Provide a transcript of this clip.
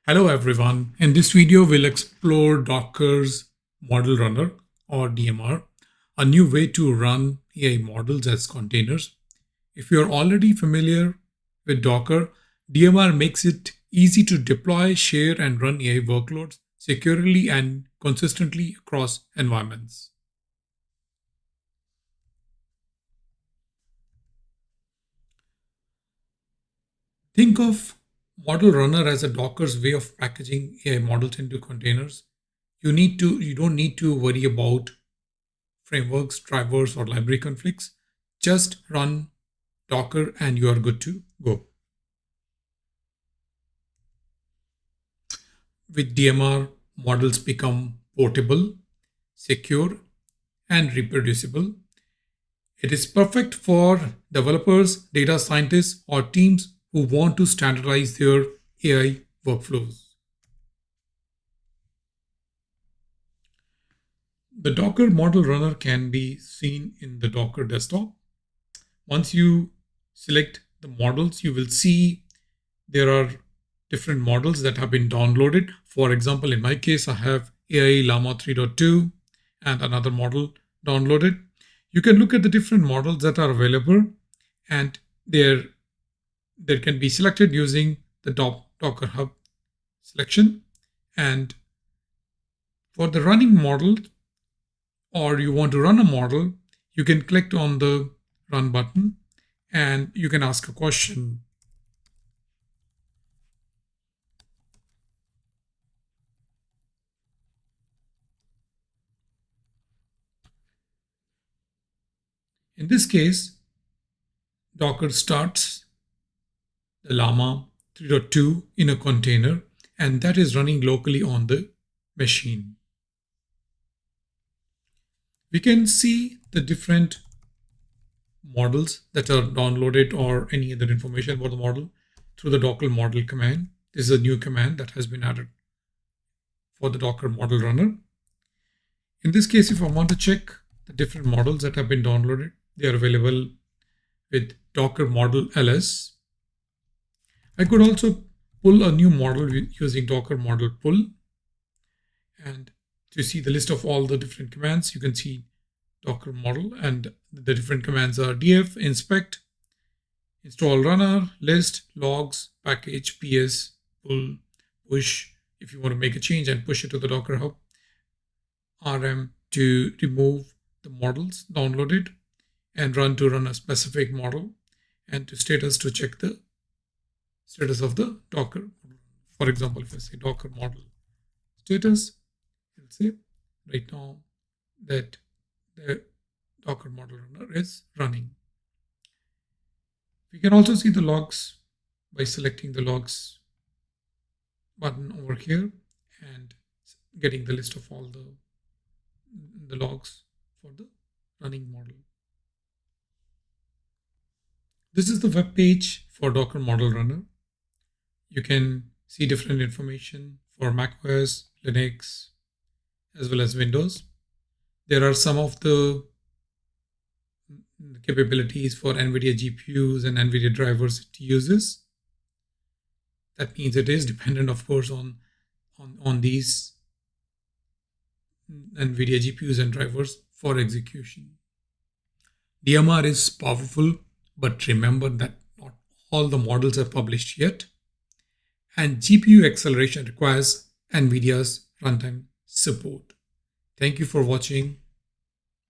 Hello everyone. In this video, we'll explore Docker's Model Runner or DMR, a new way to run AI models as containers. If you're already familiar with Docker, DMR makes it easy to deploy, share, and run AI workloads securely and consistently across environments. Think of Model Runner as a Docker's way of packaging AI models into containers. You don't need to worry about frameworks, drivers, or library conflicts. Just run Docker and you are good to go. With DMR, models become portable, secure, and reproducible. It is perfect for developers, data scientists, or teams who want to standardize their AI workflows. The Docker model runner can be seen in the Docker desktop. Once you select the models, you will see there are different models that have been downloaded. For example, in my case, I have AI Llama 3.2 and another model downloaded. You can look at the different models that are available, and there can be selected using the Docker Hub selection. And for the running model, or you want to run a model, you can click on the run button and you can ask a question. In this case, Docker starts the Llama 3.2 in a container, and that is running locally on the machine. We can see the different models that are downloaded or any other information about the model through the Docker model command. This is a new command that has been added for the Docker model runner. In this case, if I want to check the different models that have been downloaded, they are available with Docker model ls. I could also pull a new model using Docker model pull. And to see the list of all the different commands, you can see Docker model, and the different commands are df, inspect, install runner, list, logs, package, ps, pull, push, if you want to make a change and push it to the Docker Hub, rm to remove the models downloaded, and run to run a specific model, and to status to check the status of the Docker. For example, if I say Docker model status, it'll say right now that the Docker model runner is running. We can also see the logs by selecting the logs button over here and getting the list of all the logs for the running model. This is the web page for Docker model runner. You can see different information for macOS, Linux, as well as Windows. There are some of the capabilities for NVIDIA GPUs and NVIDIA drivers it uses. That means it is dependent, of course, on these NVIDIA GPUs and drivers for execution. DMR is powerful, but remember that not all the models are published yet. And GPU acceleration requires NVIDIA's runtime support. Thank you for watching.